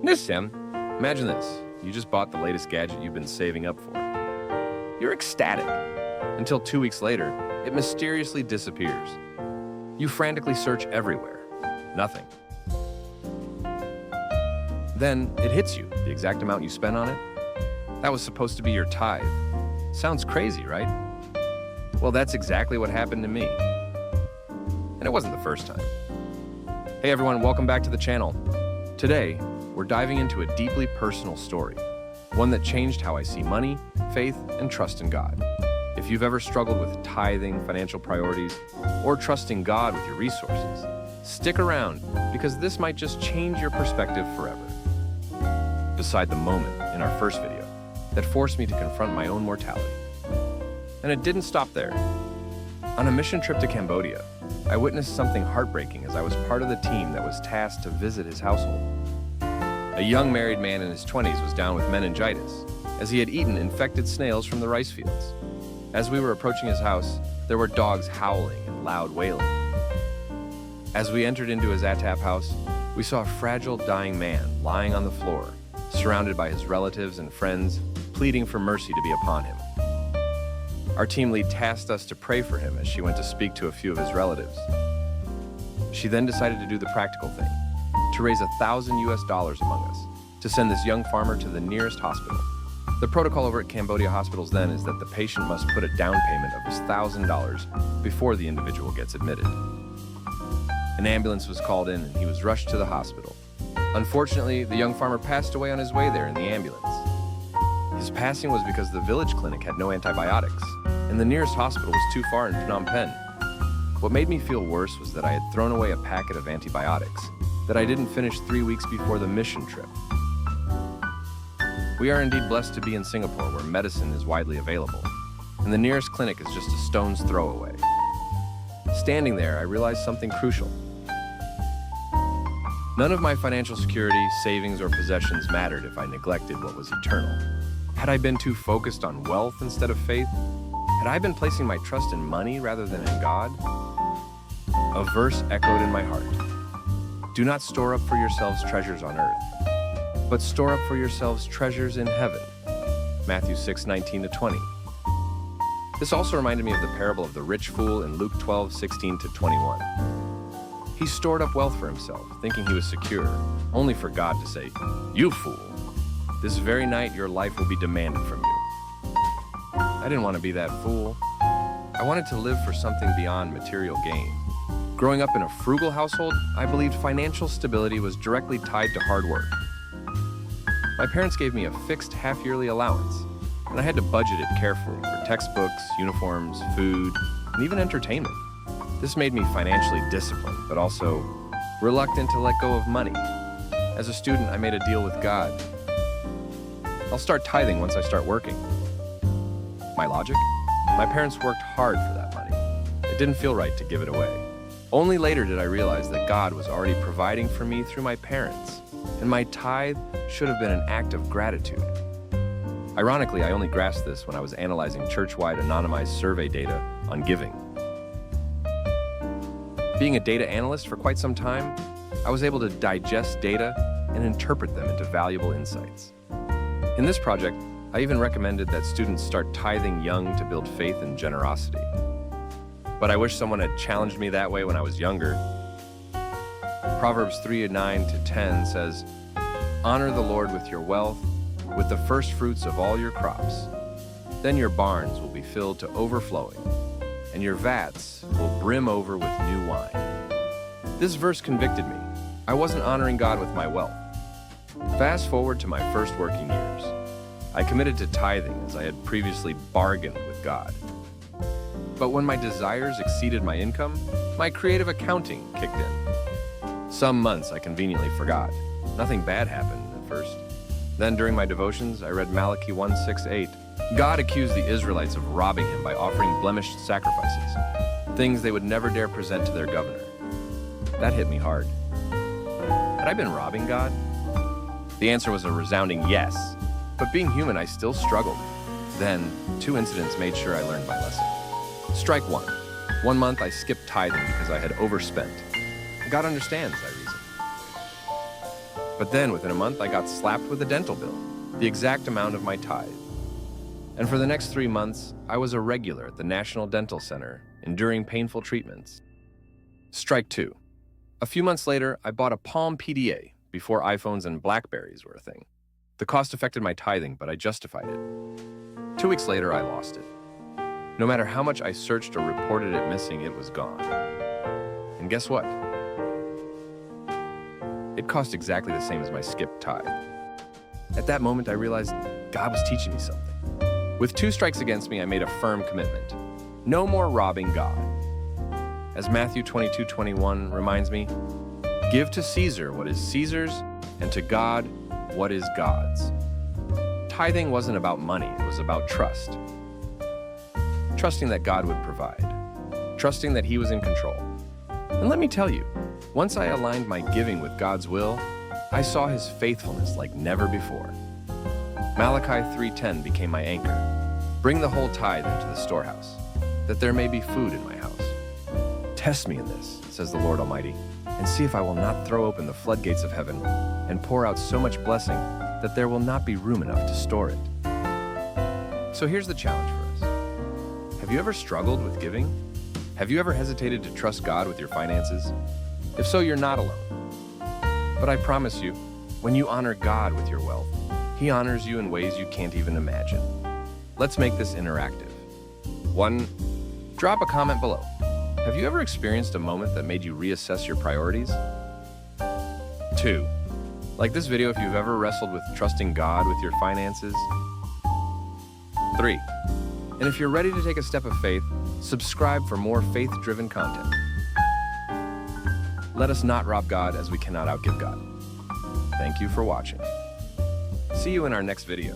Sam, imagine this. You just bought the latest gadget you've been saving up for. You're ecstatic. Until 2 weeks later, it mysteriously disappears. You frantically search everywhere. Nothing. Then it hits you, the exact amount you spent on it. That was supposed to be your tithe. Sounds crazy, right? Well, that's exactly what happened to me. And it wasn't the first time. Hey everyone, welcome back to the channel. Today, we're diving into a deeply personal story, one that changed how I see money, faith, and trust in God. If you've ever struggled with tithing, financial priorities, or trusting God with your resources, stick around because this might just change your perspective forever. Beside the moment in our first video that forced me to confront my own mortality. And it didn't stop there. On a mission trip to Cambodia, I witnessed something heartbreaking as I was part of the team that was tasked to visit his household. A young married man in his 20s was down with meningitis, as he had eaten infected snails from the rice fields. As we were approaching his house, there were dogs howling and loud wailing. As we entered into his ATAP house, we saw a fragile, dying man lying on the floor, surrounded by his relatives and friends, pleading for mercy to be upon him. Our team lead tasked us to pray for him as she went to speak to a few of his relatives. She then decided to do the practical thing, to raise $1,000 among us, to send this young farmer to the nearest hospital. The protocol over at Cambodia hospitals then is that the patient must put a down payment of $1,000 before the individual gets admitted. An ambulance was called in and he was rushed to the hospital. Unfortunately, the young farmer passed away on his way there in the ambulance. His passing was because the village clinic had no antibiotics, and the nearest hospital was too far in Phnom Penh. What made me feel worse was that I had thrown away a packet of antibiotics that I didn't finish 3 weeks before the mission trip. We are indeed blessed to be in Singapore, where medicine is widely available, and the nearest clinic is just a stone's throw away. Standing there, I realized something crucial. None of my financial security, savings, or possessions mattered if I neglected what was eternal. Had I been too focused on wealth instead of faith? Had I been placing my trust in money rather than in God? A verse echoed in my heart. Do not store up for yourselves treasures on earth, but store up for yourselves treasures in heaven. Matthew 6:19-20. This also reminded me of the parable of the rich fool in Luke 12:16-21. He stored up wealth for himself, thinking he was secure, only for God to say, "You fool! This very night your life will be demanded from you." I didn't want to be that fool. I wanted to live for something beyond material gain. Growing up in a frugal household, I believed financial stability was directly tied to hard work. My parents gave me a fixed half-yearly allowance, and I had to budget it carefully for textbooks, uniforms, food, and even entertainment. This made me financially disciplined, but also reluctant to let go of money. As a student, I made a deal with God. I'll start tithing once I start working. My logic? My parents worked hard for that money. It didn't feel right to give it away. Only later did I realize that God was already providing for me through my parents, and my tithe should have been an act of gratitude. Ironically, I only grasped this when I was analyzing church-wide anonymized survey data on giving. Being a data analyst for quite some time, I was able to digest data and interpret them into valuable insights. In this project, I even recommended that students start tithing young to build faith and generosity. But I wish someone had challenged me that way when I was younger. Proverbs 3:9-10 says, "Honor the Lord with your wealth, with the first fruits of all your crops. Then your barns will be filled to overflowing, and your vats will brim over with new wine." This verse convicted me. I wasn't honoring God with my wealth. Fast forward to my first working years. I committed to tithing as I had previously bargained with God. But when my desires exceeded my income, my creative accounting kicked in. Some months I conveniently forgot. Nothing bad happened at first. Then during my devotions, I read Malachi 1:6-8. God accused the Israelites of robbing him by offering blemished sacrifices, things they would never dare present to their governor. That hit me hard. Had I been robbing God? The answer was a resounding yes, but being human, I still struggled. Then, 2 incidents made sure I learned my lesson. Strike one. 1 month I skipped tithing because I had overspent. God understands, I reasoned. But then, within a month, I got slapped with a dental bill, the exact amount of my tithe. And for the next 3 months, I was a regular at the National Dental Center, enduring painful treatments. Strike 2. A few months later, I bought a Palm PDA before iPhones and Blackberries were a thing. The cost affected my tithing, but I justified it. 2 weeks later, I lost it. No matter how much I searched or reported it missing, it was gone. And guess what? It cost exactly the same as my skipped tithe. At that moment, I realized God was teaching me something. With 2 strikes against me, I made a firm commitment. No more robbing God. As Matthew 22:21 reminds me, give to Caesar what is Caesar's, and to God what is God's. Tithing wasn't about money, it was about trust. Trusting that God would provide. Trusting that He was in control. And let me tell you, once I aligned my giving with God's will, I saw His faithfulness like never before. Malachi 3:10 became my anchor. Bring the whole tithe into the storehouse, that there may be food in my house. Test me in this, says the Lord Almighty, and see if I will not throw open the floodgates of heaven and pour out so much blessing that there will not be room enough to store it. So here's the challenge for us. Have you ever struggled with giving? Have you ever hesitated to trust God with your finances? If so, you're not alone. But I promise you, when you honor God with your wealth, He honors you in ways you can't even imagine. Let's make this interactive. 1. Drop a comment below. Have you ever experienced a moment that made you reassess your priorities? 2. Like this video if you've ever wrestled with trusting God with your finances. 3. And if you're ready to take a step of faith, subscribe for more faith-driven content. Let us not rob God as we cannot outgive God. Thank you for watching. See you in our next video.